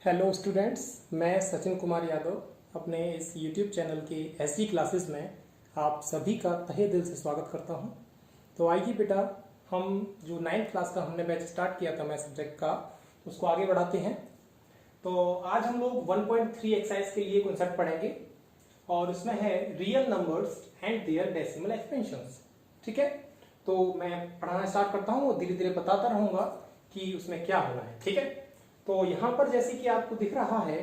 Hello students, मैं सचिन कुमार यादव अपने इस यूट्यूब चैनल के एसई क्लासेस में आप सभी का तहे दिल से स्वागत करता हूं। तो आइए बेटा, हम जो 9th क्लास का हमने बैच स्टार्ट किया था मैथ सब्जेक्ट का, उसको आगे बढ़ाते हैं। तो आज हम लोग 1.3 एक्सरसाइज के लिए कॉन्सेप्ट पढ़ेंगे और उसमें है real numbers and their decimal expansions. ठीक है, तो मैं पढ़ाना स्टार्ट करता हूँ और धीरे धीरे बताता रहूंगा कि उसमें क्या होना है। ठीक है, तो यहां पर जैसे कि आपको दिख रहा है,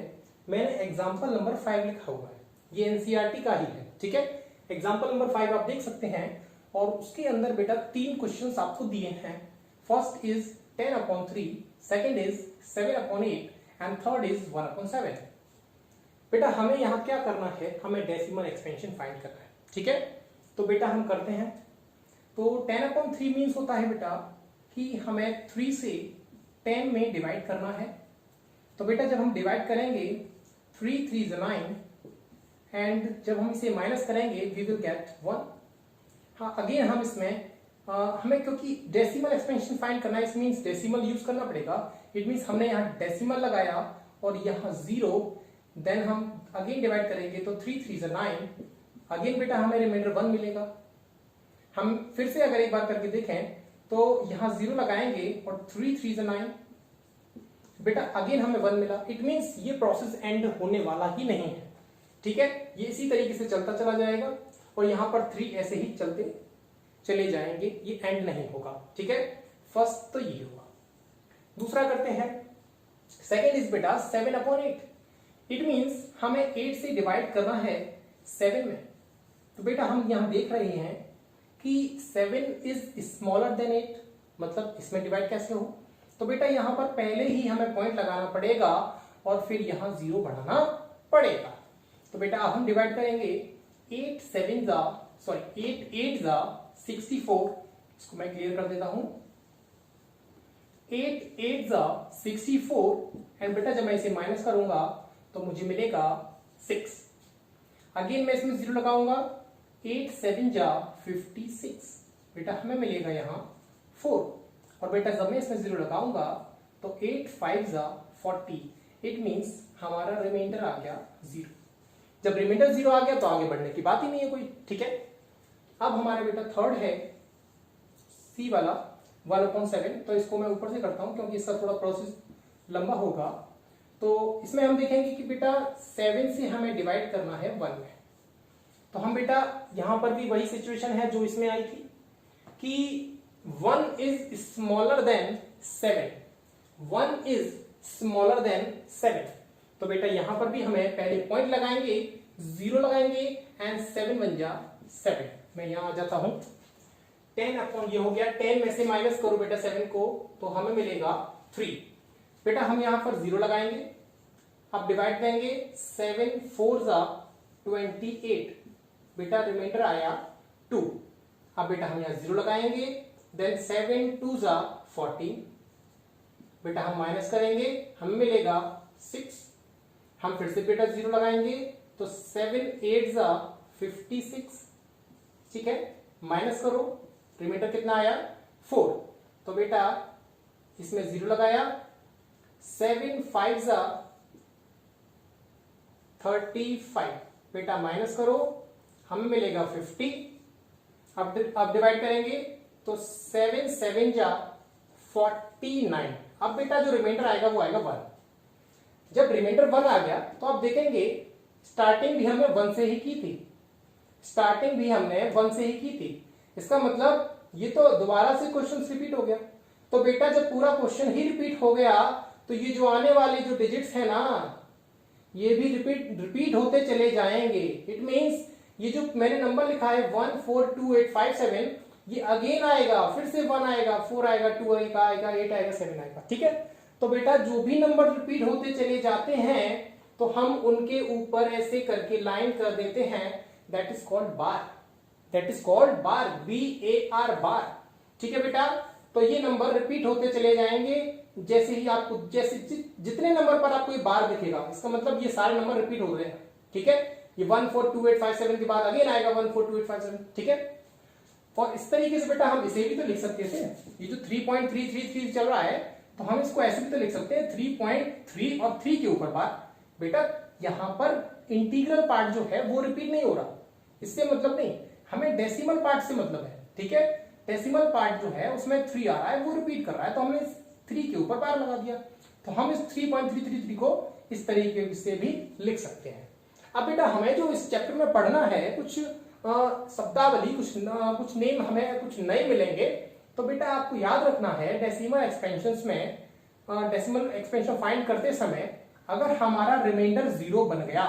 मैंने एग्जाम्पल नंबर 5 लिखा हुआ है। ये एनसीईआरटी का ही है। ठीक है, एग्जाम्पल नंबर 5 आप देख सकते हैं और उसके अंदर बेटा 3 क्वेश्चंस आपको दिए हैं। First is 10/3, second is 7/8 and third is 1/7। बेटा हमें यहाँ क्या करना है, हमें डेसिमल एक्सपेंशन फाइंड करना है। ठीक है, तो बेटा हम करते हैं। तो 10/3 मीन्स होता है बेटा कि हमें 3 से 10 में डिवाइड करना है। तो बेटा जब हम डिवाइड करेंगे 3 3 is 9 एंड जब हम इसे माइनस करेंगे वी विल गेट 1। हाँ, अगेन हम इसमें हमें क्योंकि डेसिमल एक्सपेंशन फाइंड करना है, इस मीन्स डेसिमल यूज करना पड़ेगा। इट मीन्स हमने यहाँ डेसिमल लगाया और यहाँ 0, देन हम अगेन डिवाइड करेंगे तो 3 3 is 9। अगेन बेटा हमें रिमाइंडर 1 मिलेगा। हम फिर से अगर एक बार करके देखें तो यहां 0 लगाएंगे और 3 3 is 9, बेटा अगेन हमें 1 मिला। इट मींस ये प्रोसेस एंड होने वाला ही नहीं है। ठीक है, ये इसी तरीके से चलता चला जाएगा और यहां पर 3 ऐसे ही चलते चले जाएंगे, ये एंड नहीं होगा। ठीक है, फर्स्ट तो ये होगा। दूसरा करते हैं, सेकेंड इज बेटा 7/8। इट मींस हमें 8 से डिवाइड करना है 7 में। तो बेटा हम यहां देख रहे हैं कि 7 इज स्मॉलर देन 8, मतलब इसमें डिवाइड कैसे हो। तो बेटा यहां पर पहले ही हमें पॉइंट लगाना पड़ेगा और फिर यहां 0 बढ़ाना पड़ेगा। तो बेटा अब हम डिवाइड करेंगे 8 8 64। इसको मैं क्लियर कर देता हूं। 8 8 64 एंड बेटा जब मैं इसे माइनस करूंगा तो मुझे मिलेगा 6। अगेन मैं इसमें 0 लगाऊंगा, 8 7 56, बेटा हमें मिलेगा यहाँ 4। और बेटा जब मैं इसमें 0 लगाऊंगा तो 8 5 40। इट मींस हमारा रिमाइंडर आ गया 0। जब रिमाइंडर 0 आ गया तो आगे बढ़ने की बात ही नहीं है कोई। ठीक है, अब हमारा बेटा थर्ड है सी वाला 1/7। तो इसको मैं ऊपर से करता हूं क्योंकि इसका थोड़ा प्रोसेस लंबा होगा। तो इसमें हम देखेंगे कि बेटा 7 से हमें डिवाइड करना है 1 में। तो हम बेटा यहां पर भी वही सिचुएशन है जो इसमें आई थी कि 1 is smaller than 7। 1 is smaller than 7। तो बेटा यहां पर भी हमें पहले पॉइंट लगाएंगे, 0 लगाएंगे एंड 7 बन जा 7। मैं यहां आ जाता हूं। 10 ये हो गया, 10 में से माइनस करो बेटा 7 को तो हमें मिलेगा 3। बेटा हम यहां पर 0 लगाएंगे, अब डिवाइड देंगे 7 4 28, बेटा रिमाइंडर आया 2। अब बेटा हम यहां 0 लगाएंगे, देन 7 2 14, बेटा हम माइनस करेंगे हमें मिलेगा 6। हम फिर से बेटा 0 लगाएंगे तो 7 8 56। ठीक है, माइनस करो, रिमाइंडर कितना आया 4। तो बेटा इसमें 0 लगाया, 7 5 35, बेटा माइनस करो हमें मिलेगा 50। अब डिवाइड करेंगे तो 7 7 49। अब बेटा जो रिमाइंडर आएगा वो आएगा 1। जब रिमाइंडर 1 आ गया तो आप देखेंगे स्टार्टिंग भी हमने 1 से ही की थी। स्टार्टिंग भी हमने 1 से ही की थी। इसका मतलब ये तो दोबारा से क्वेश्चन रिपीट हो गया। तो बेटा जब पूरा क्वेश्चन ही रिपीट हो गया तो ये जो आने वाले जो डिजिट्स है ना, ये भी रिपीट होते चले जाएंगे। इट मींस ये जो मैंने नंबर लिखा है 1 4 2 8 5 7, ये अगेन आएगा, फिर से 1 आएगा, 4 आएगा, 2 आएगा, 8 आएगा, 7 आएगा। ठीक है, तो बेटा जो भी नंबर रिपीट होते चले जाते हैं तो हम उनके ऊपर ऐसे करके लाइन कर देते हैं। That is called bar. That is called bar, BAR बार। ठीक है बेटा, तो ये नंबर रिपीट होते चले जाएंगे। जैसे ही आपको जितने नंबर पर आपको ये बार दिखेगा, इसका मतलब ये सारे नंबर रिपीट हो रहे हैं। ठीक है, ये 1 4 2 8 5 7 के बाद अगेन आएगा 1 4 2 8 5 7। ठीक है, और इस तरीके से बेटा हम इसे भी तो लिख सकते थे। ये जो 3.333 चल रहा है तो हम इसको ऐसे भी तो लिख सकते हैं 3.3 और 3 के ऊपर बार। बेटा यहां पर इंटीग्रल पार्ट जो है वो रिपीट नहीं हो रहा, इससे मतलब नहीं, हमें डेसिमल पार्ट से मतलब है। ठीक है, डेसिमल पार्ट जो है उसमें 3 आ रहा है, वो रिपीट कर रहा है, तो हमने 3 के ऊपर बार लगा दिया। तो हम इस 3.333 को इस तरीके से भी लिख सकते हैं। अब बेटा हमें जो इस चैप्टर में पढ़ना है, कुछ शब्दावली, कुछ नेम हमें कुछ नए मिलेंगे। तो बेटा आपको याद रखना है, डेसिमल एक्सपेंशंस में डेसिमल एक्सपेंशन फाइंड करते समय अगर हमारा रिमाइंडर 0 बन गया,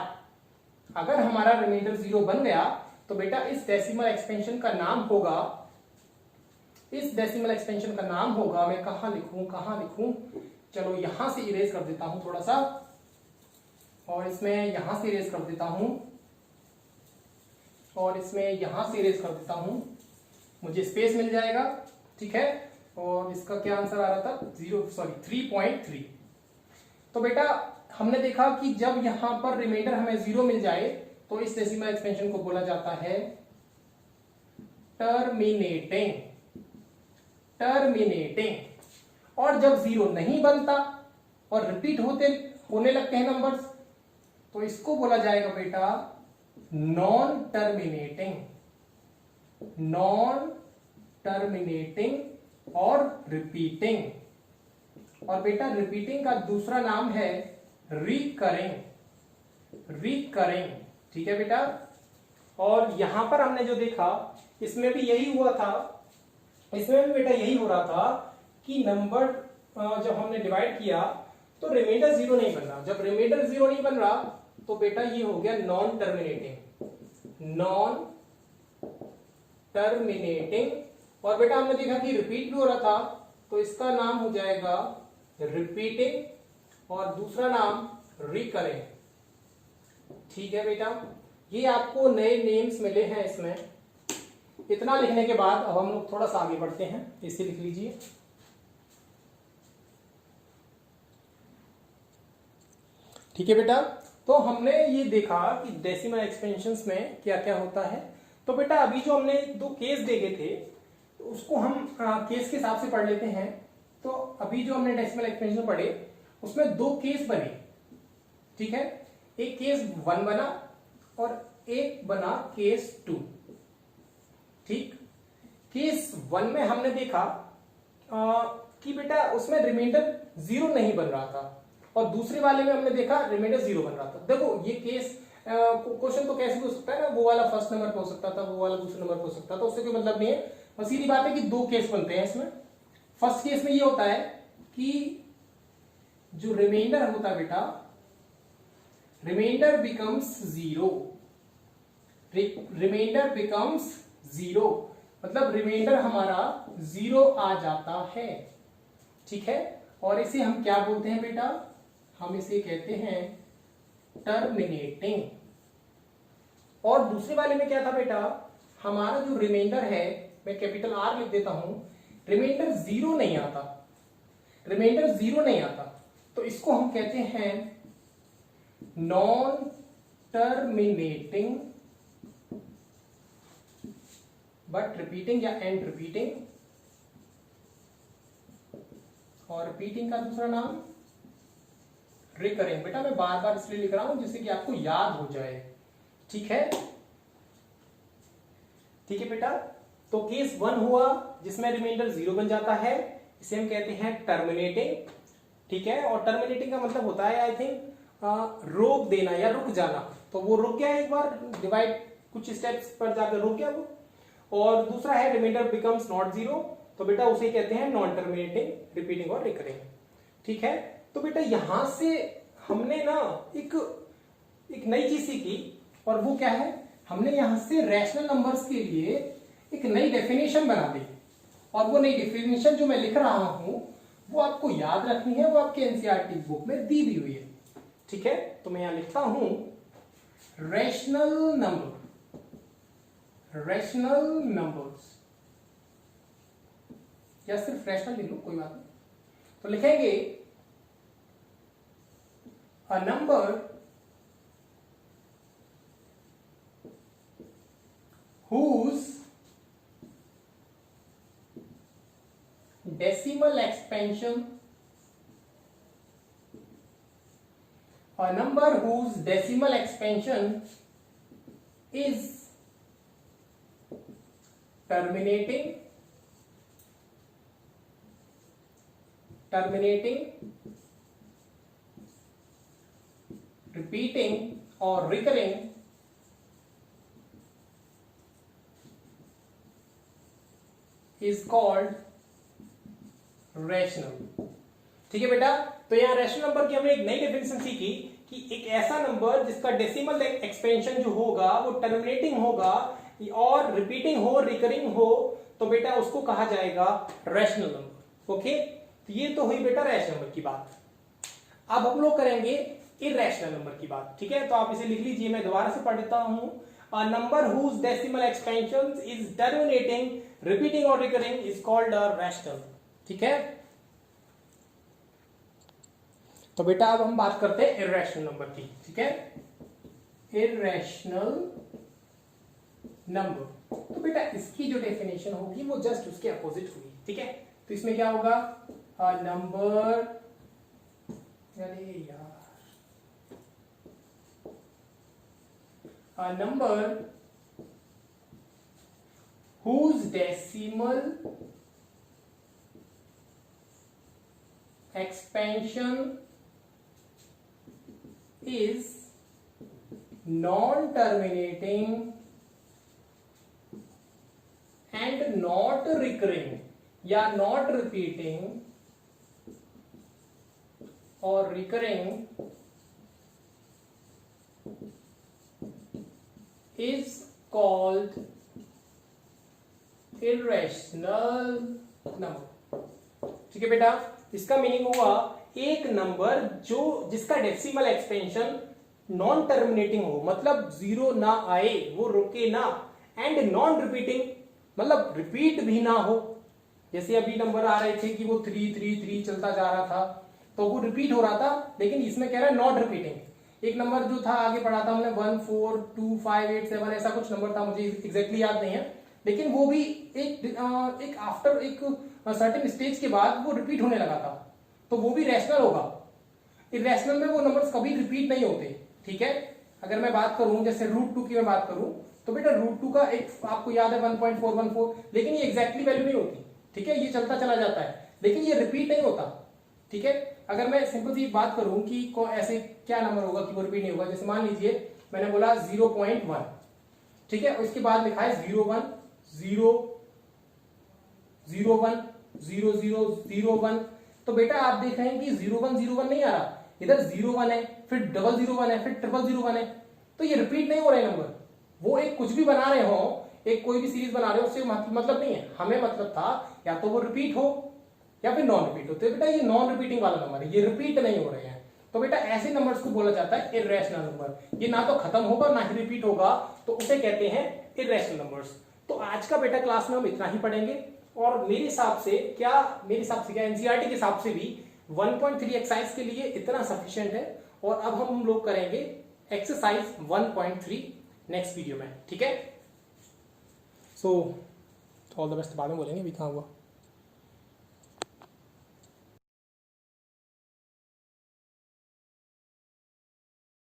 अगर हमारा रिमाइंडर 0 बन गया, तो बेटा इस डेसिमल एक्सपेंशन का नाम होगा, इस डेसिमल एक्सपेंशन का नाम होगा, मैं कहां लिखूं, चलो यहां से इरेज कर देता हूं थोड़ा सा, और इसमें यहां से इरेज कर देता हूं, और इसमें यहां से इरेज कर देता हूं, मुझे स्पेस मिल जाएगा। ठीक है, और इसका क्या आंसर आ रहा था, 3.3। तो बेटा हमने देखा कि जब यहां पर रिमाइंडर हमें 0 मिल जाए तो इस डेसिमल एक्सपेंशन को बोला जाता है टर्मिनेटिंग। और जब 0 नहीं बनता और रिपीट होने लगते हैं नंबर्स, तो इसको बोला जाएगा बेटा नॉन टर्मिनेटिंग और रिपीटिंग। और बेटा रिपीटिंग का दूसरा नाम है रिकरिंग। ठीक है बेटा, और यहां पर हमने जो देखा इसमें भी यही हुआ था, इसमें भी बेटा यही हो रहा था कि नंबर जब हमने डिवाइड किया तो रिमाइंडर 0 नहीं बन रहा। जब रिमाइंडर 0 नहीं बन रहा तो बेटा ये हो गया नॉन टर्मिनेटिंग। और बेटा हमने देखा कि रिपीट भी हो रहा था, तो इसका नाम हो जाएगा रिपीटिंग और दूसरा नाम रिकरिंग। ठीक है बेटा, ये आपको नए नेम्स मिले हैं इसमें। इतना लिखने के बाद अब हम लोग थोड़ा सा आगे बढ़ते हैं, इसे लिख लीजिए। ठीक है बेटा, तो हमने ये देखा कि डेसिमल एक्सपेंशंस में क्या क्या होता है। तो बेटा अभी जो हमने 2 केस देखे थे, तो उसको हम केस के हिसाब से पढ़ लेते हैं। तो अभी जो हमने डेसिमल एक्सपेंशन पढ़े उसमें 2 केस बने। ठीक है, एक केस 1 बना और एक बना केस 2। ठीक, केस 1 में हमने देखा कि बेटा उसमें रिमाइंडर 0 नहीं बन रहा था, और दूसरे वाले में हमने देखा रिमाइंडर 0 बन रहा था। देखो ये केस क्वेश्चन तो कैसे भी हो सकता है ना, वो वाला फर्स्ट नंबर पे हो सकता था, वो वाला दूसरे नंबर पे हो सकता था, उससे कोई मतलब नहीं है। बस सीधी बात है कि 2 केस बनते हैं इसमें। फर्स्ट केस में ये होता है कि जो रिमाइंडर होता है बेटा, रिमाइंडर बिकम्स 0। रिमाइंडर बिकम्स 0 मतलब रिमाइंडर हमारा 0 आ जाता है। ठीक है, और इसे हम क्या बोलते हैं बेटा, हम इसे कहते हैं टर्मिनेटिंग। और दूसरे वाले में क्या था बेटा, हमारा जो रिमाइंडर है, मैं कैपिटल R लिख देता हूं, रिमाइंडर 0 नहीं आता, तो इसको हम कहते हैं नॉन टर्मिनेटिंग बट रिपीटिंग या एंड रिपीटिंग। और रिपीटिंग का दूसरा नाम रिकरिंग। बेटा मैं बार बार इसलिए लिख रहा हूं जिससे कि आपको याद हो जाए। ठीक है, ठीक है बेटा, तो केस 1 हुआ जिसमें रिमाइंडर 0 बन जाता है, इसे हम कहते हैं टर्मिनेटिंग। ठीक है, और टर्मिनेटिंग का मतलब होता है आई थिंक रोक देना या रुक जाना। तो वो रुक गया एक बार डिवाइड कुछ स्टेप्स पर जाकर रुक गया वो। और दूसरा है रिमाइंडर बिकम्स नॉट 0, तो बेटा उसे कहते हैं नॉन टर्मिनेटिंग, रिपीटिंग और रिकरिंग। ठीक है, तो बेटा यहां से हमने ना एक नई चीज सीखी, और वो क्या है, हमने यहां से रैशनल नंबर्स के लिए एक नई डेफिनेशन बना दी। और वो नई डेफिनेशन जो मैं लिख रहा हूं वो आपको याद रखनी है, वो आपके एनसीईआरटी बुक में दी भी हुई है। ठीक है, तो मैं यहां लिखता हूं रैशनल नंबर्स, या सिर्फ रैशनल लिख लो कोई बात नहीं। तो लिखेंगे a number whose decimal expansion a number whose decimal expansion is terminating, repeating or recurring is called rational। ठीक है बेटा, तो यहाँ रैशनल नंबर की हमने एक नई डेफिनेशन सीखी कि एक ऐसा नंबर जिसका डेसिमल एक्सपेंशन जो होगा वो टर्मिनेटिंग होगा और रिपीटिंग हो, रिकरिंग हो, तो बेटा उसको कहा जाएगा रैशनल नंबर। ओके, तो ये तो हुई बेटा रैशनल नंबर की बात। अब हम लोग करेंगे इरैशनल नंबर की बात। ठीक है, तो आप इसे लिख लीजिए, मैं दोबारा से पढ़ देता हूं। A number whose decimal expansions is terminating, repeating or recurring is called a rational। ठीक है, तो बेटा अब हम बात करते हैं इरैशनल नंबर की। ठीक है, इरैशनल नंबर, तो बेटा इसकी जो डेफिनेशन होगी वो जस्ट उसके अपोजिट होगी। ठीक है, तो इसमें क्या होगा, नंबर, अरे यार, a number whose decimal expansion is non-terminating and not recurring या not repeating or recurring is called irrational number। ठीक है बेटा, इसका मीनिंग हुआ एक नंबर जो जिसका डेसिमल एक्सपेंशन नॉन टर्मिनेटिंग हो, मतलब जीरो ना आए, वो रुके ना, एंड नॉन रिपीटिंग मतलब रिपीट भी ना हो। जैसे अभी नंबर आ रहे थे कि वो 333 चलता जा रहा था, तो वो रिपीट हो रहा था, लेकिन इसमें कह रहा है नॉट रिपीटिंग। एक नंबर जो था आगे पढ़ा था हमने 1 4 2 5 8 7 ऐसा कुछ नंबर था, मुझे एग्जैक्टली याद नहीं है, लेकिन वो भी एक आफ्टर एक सर्टेन स्टेज के बाद वो रिपीट होने लगा था, तो वो भी रैशनल होगा। इरैशनल में वो नंबर्स कभी रिपीट नहीं होते। ठीक है, अगर मैं बात करूं जैसे √2 की मैं बात करूं, तो बेटा √2 का एक आपको याद है 1.414, लेकिन ये एग्जैक्टली वैल्यू नहीं होती। ठीक है, ये चलता चला जाता है, लेकिन ये रिपीट नहीं होता। ठीक है, अगर मैं सिंपल सी बात करूं कि ऐसे क्या नंबर होगा कि वो रिपीट नहीं होगा, जैसे मान लीजिए मैंने बोला 0.1, ठीक है, और इसके बाद लिखा है 01 0 01 00 01, तो बेटा आप देख रहे हैं कि 0101 नहीं आ रहा, इधर 01 है, फिर 001 है, फिर 0001 है, तो ये रिपीट नहीं हो रहे नंबर। वो एक कुछ भी बना रहे हो, एक कोई भी सीरीज बना रहे हो, उससे मतलब नहीं है। हमें मतलब था या तो वो रिपीट हो या फिर नॉन रिपीट हो, तो बेटा ये नॉन रिपीटिंग वाला नंबर है, ये रिपीट नहीं हो रहे हैं, तो बेटा ऐसे नंबर्स को बोला जाता है इरैशनल नंबर। ये ना तो खत्म होगा ना ही रिपीट होगा, तो उसे कहते हैं इरैशनल नंबर्स। तो आज का बेटा क्लास में हम इतना ही पढ़ेंगे, और मेरे हिसाब से क्या एनसीईआरटी के हिसाब से भी 1.3 एक्सरसाइज के लिए इतना सफिशिएंट है। और अब हम लोग करेंगे एक्सरसाइज 1.3 नेक्स्ट वीडियो में। ठीक है, सो ऑल द बेस्ट, बाद में बोलेंगे, अभी कहाँ हुआ।